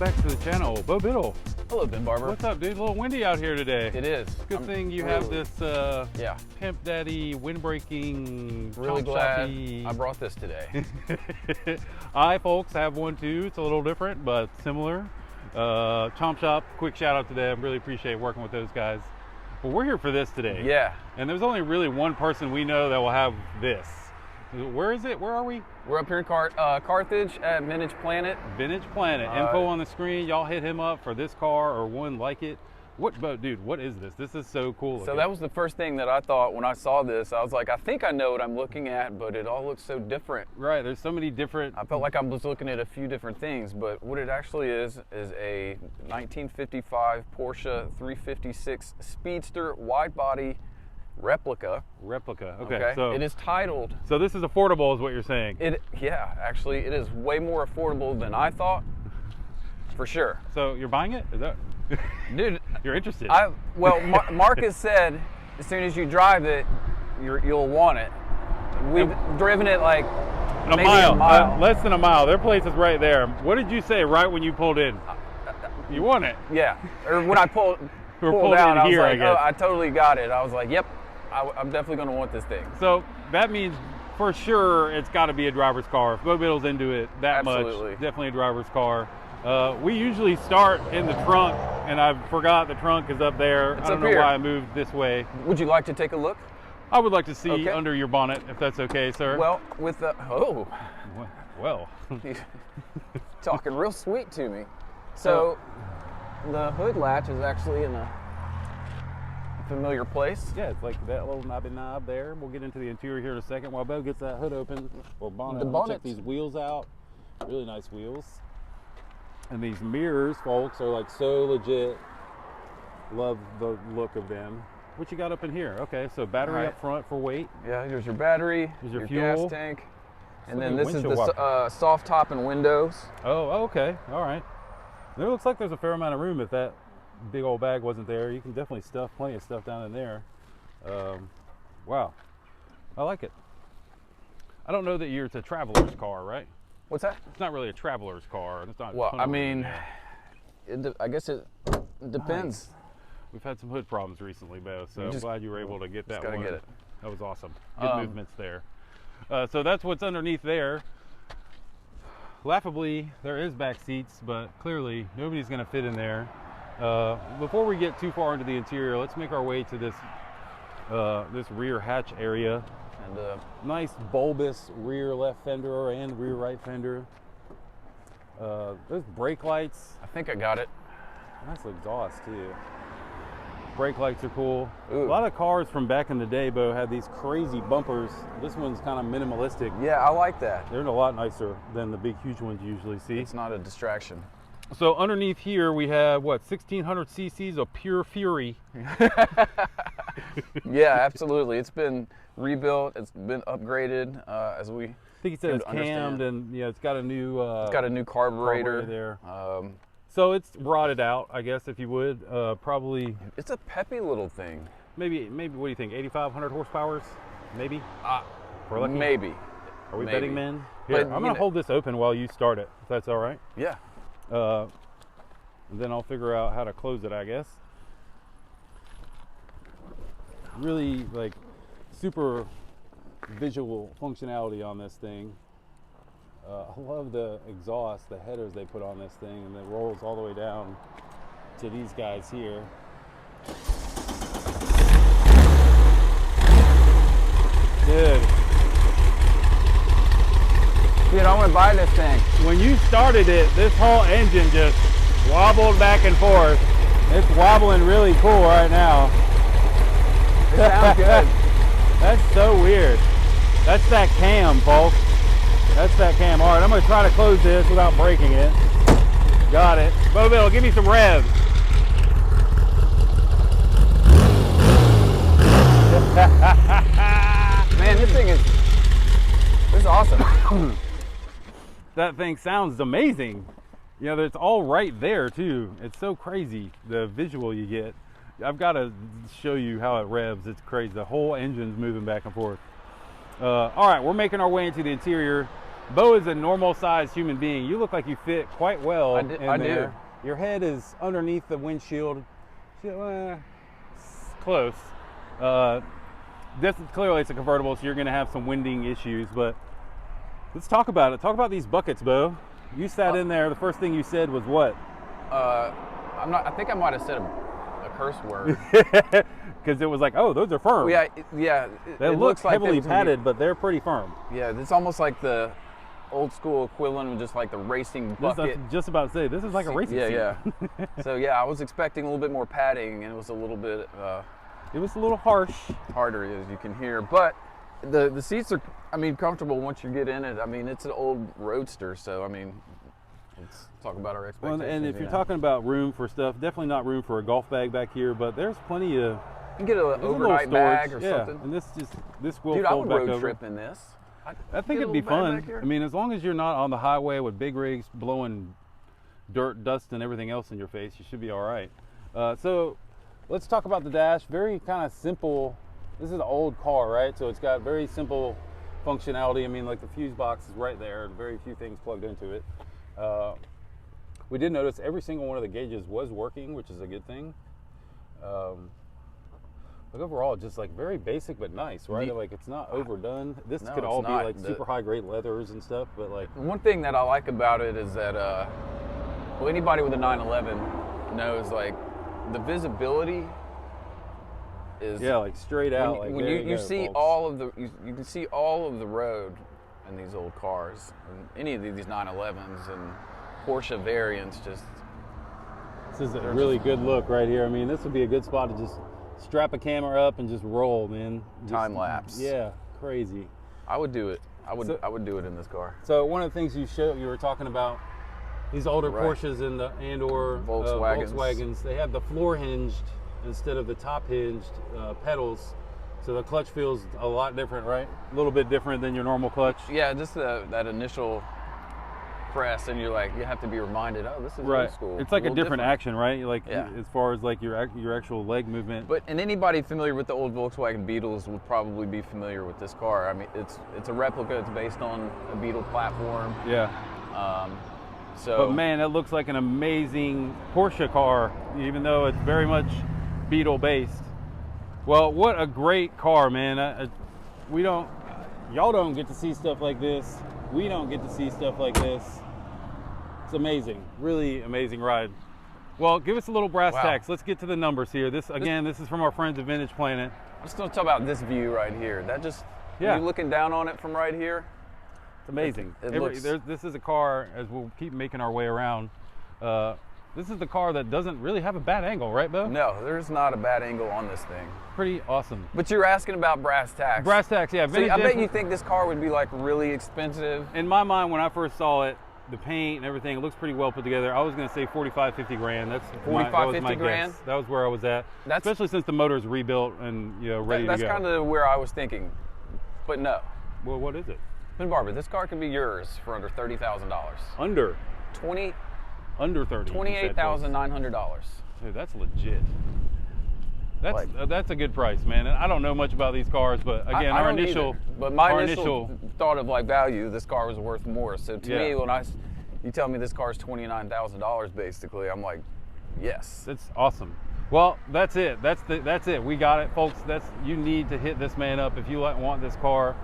back to the channel. Bo Biddle. Hello, Ben Barber. What's up, dude? A little windy out here today. It is. Good thing you have this yeah. Pimp Daddy windbreaking. Really glad I brought this today. I, folks, have one too. It's a little different, but similar. Chomp Shop, quick shout out to them. Really appreciate working with those guys. But we're here for this today. Yeah. And there's only really one person we know that will have this. Where is it? Where are we? We're up here in Carthage at Vintage Planet. Vintage Planet. Info on the screen. Y'all hit him up for this car or one like it. Dude, what is this? This is so cool looking. So that was the first thing that I thought when I saw this. I was like, I think I know what I'm looking at, but it all looks so different. Right, there's so many different... I felt like I was looking at a few different things, but what it actually is a 1955 Porsche 356 Speedster wide-body replica. Replica, okay. So it is titled... So this is affordable is what you're saying? Yeah, actually, it is way more affordable than I thought, for sure. So you're buying it? Is that... Dude, you're interested. Well, Marcus said as soon as you drive it, you'll want it. We've driven it like a mile. Less than a mile. Their place is right there. What did you say right when you pulled in? You want it? Yeah. Or when I pulled down, I was like, oh, I totally got it. I was like, yep, I'm definitely going to want this thing. So that means for sure it's got to be a driver's car. If Bo Biddle's into it that much, definitely a driver's car. We usually start in the trunk, and I forgot the trunk is up there. I don't know why I moved this way. Would you like to take a look? I would like to see under your bonnet, if that's okay, sir. Well, with the well, he's talking real sweet to me. So the hood latch is actually in a familiar place. Yeah, it's like that little knobby knob there. We'll get into the interior here in a second while Bo gets that hood open or bonnet. We'll check these wheels out. Really nice wheels. And these mirrors, folks, are like so legit. Love the look of them. What you got up in here? Okay, so battery up front for weight. Yeah, here's your battery, here's your fuel, gas tank. And then this is the soft top and windows. Oh, okay, all right. It looks like there's a fair amount of room if that big old bag wasn't there. You can definitely stuff plenty of stuff down in there. Wow, I like it. I don't know that it's a traveler's car, right? What's that? It's not really a traveler's car. It's not. Well, I mean, I guess it depends. Nice. We've had some hood problems recently, Bo, so I'm glad you were able to get that one. Get it. That was awesome. Good movements there. So that's what's underneath there. Laughably, there is back seats, but clearly nobody's going to fit in there. Before we get too far into the interior, let's make our way to this this rear hatch area. And nice bulbous rear left fender and rear right fender. Those brake lights. I think I got it. Nice exhaust too. Brake lights are cool. Ooh. A lot of cars from back in the day, Bo, had these crazy bumpers. This one's kind of minimalistic. Yeah, I like that. They're a lot nicer than the big, huge ones you usually see. It's not a distraction. So underneath here we have, what, 1,600 cc's of pure fury. Yeah, absolutely. It's been rebuilt. It's been upgraded as we. I think he said it's cammed and yeah, it's got a new. It's got a new carburetor there. So it's rotted out, I guess, if you would. Probably. It's a peppy little thing. Maybe. What do you think? 8,500 horsepowers? Maybe. Maybe. Are we betting men? Here, I'm gonna hold this open while you start it. If that's all right. Yeah. And then I'll figure out how to close it, I guess. Really like super visual functionality on this thing. I love the exhaust, the headers they put on this thing, and it rolls all the way down to these guys here. Dude, I want to buy this thing. When you started it, this whole engine just wobbled back and forth. It's wobbling really cool right now. It sounds good. That's so weird. That's that cam, folks. That's that cam. All right, I'm going to try to close this without breaking it. Got it. Bo Biddle, give me some revs. Man, this is awesome. That thing sounds amazing. You know, it's all right there too. It's so crazy, the visual you get. I've got to show you how it revs. It's crazy. The whole engine's moving back and forth. All right, we're making our way into the interior. Bo is a normal-sized human being. You look like you fit quite well in I there. do. Your head is underneath the windshield. Close. Clearly it's a convertible, so you're going to have some winding issues. But let's talk about it. Talk about these buckets, Bo. You sat in there. The first thing you said was what? I think I might have said a curse word. Because it was like, oh, those are firm. Well, yeah. They it look looks like heavily padded, but they're pretty firm. Yeah, it's almost like the old school equivalent of just like the racing bucket. I was just about to say, this is like a racing seat. Yeah. So yeah, I was expecting a little bit more padding, and it was a little bit. It was a little harsh. Harder, as you can hear, but the seats are, I mean, comfortable once you get in it. I mean, it's an old Roadster, so I mean, let's talk about our expectations. Well, and if you're talking about room for stuff, definitely not room for a golf bag back here, but there's plenty of. You can get an overnight bag or something. And this will Dude, I fold would back road over. trip in this. I think it'd be fun. I mean, as long as you're not on the highway with big rigs blowing dirt, dust, and everything else in your face, you should be all right. So let's talk about the dash. Very kind of simple. This is an old car, right? So it's got very simple functionality. I mean, like the fuse box is right there, and very few things plugged into it. We did notice every single one of the gauges was working, which is a good thing. But overall, just like very basic but nice, right? Like it's not overdone. This could all be like super high grade leathers and stuff, but like. One thing that I like about it is that, well, anybody with a 911 knows like the visibility is. Yeah, like straight out. When you see folks. All of the, you can see all of the road in these old cars, and any of these 911s and Porsche variants. Just. This is a really good look right here. I mean, this would be a good spot to just strap a camera up and just roll, man. Time lapse. Yeah, crazy. I would do it. I would do it in this car. So one of the things you were talking about these older Porsches and/or Volkswagens. They have the floor hinged instead of the top hinged pedals, so the clutch feels a lot different, right? A little bit different than your normal clutch. Yeah, just that initial press, and you have to be reminded, oh, this is old school. It's like a different action, right? Like as far as like your actual leg movement. And anybody familiar with the old Volkswagen Beetles would probably be familiar with this car. I mean, it's a replica. It's based on a Beetle platform. Yeah. But man, it looks like an amazing Porsche car, even though it's very much Beetle based. Well, what a great car, man. Y'all don't get to see stuff like this. We don't get to see stuff like this. It's amazing, really amazing ride. Well, give us a little brass tacks. Let's get to the numbers here. This is from our friends at Vintage Planet. I'm just gonna talk about this view right here. That just, you're looking down on it from right here. It's amazing. This is a car, as we'll keep making our way around. This is the car that doesn't really have a bad angle, right, Bo? No, there's not a bad angle on this thing. Pretty awesome. But you're asking about brass tacks. Brass tacks, yeah. So I bet you think this car would be like really expensive. In my mind, when I first saw it, the paint and everything, it looks pretty well put together. I was going to say 45, 50 grand. That's 45, 50 grand? Guess. That was where I was at. Especially since the motor's rebuilt and ready to go. That's kind of where I was thinking, but no. Well, what is it? Ben Barber, this car can be yours for under $30,000. Under 30. $28,900. Dude, that's legit. That's a good price, man. And I don't know much about these cars, but again, my initial thought of like value, this car was worth more. So to me, when you tell me this car is $29,000, basically, I'm like, yes. That's awesome. Well, that's it. That's it. We got it, folks. You need to hit this man up if you want this car.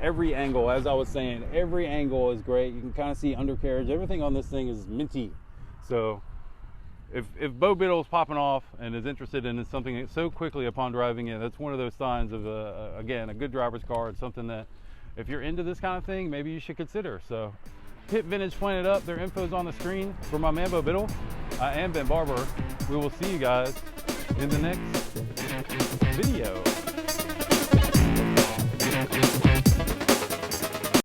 Every angle, as I was saying, every angle is great. You can kind of see undercarriage. Everything on this thing is minty. So if Bo Biddle's popping off and is interested in something so quickly upon driving it, that's one of those signs of, again, a good driver's car. It's something that if you're into this kind of thing, maybe you should consider. So hit Vintage Planet up. Their info's on the screen. For my man Bo Biddle, I am Ben Barber. We will see you guys in the next video.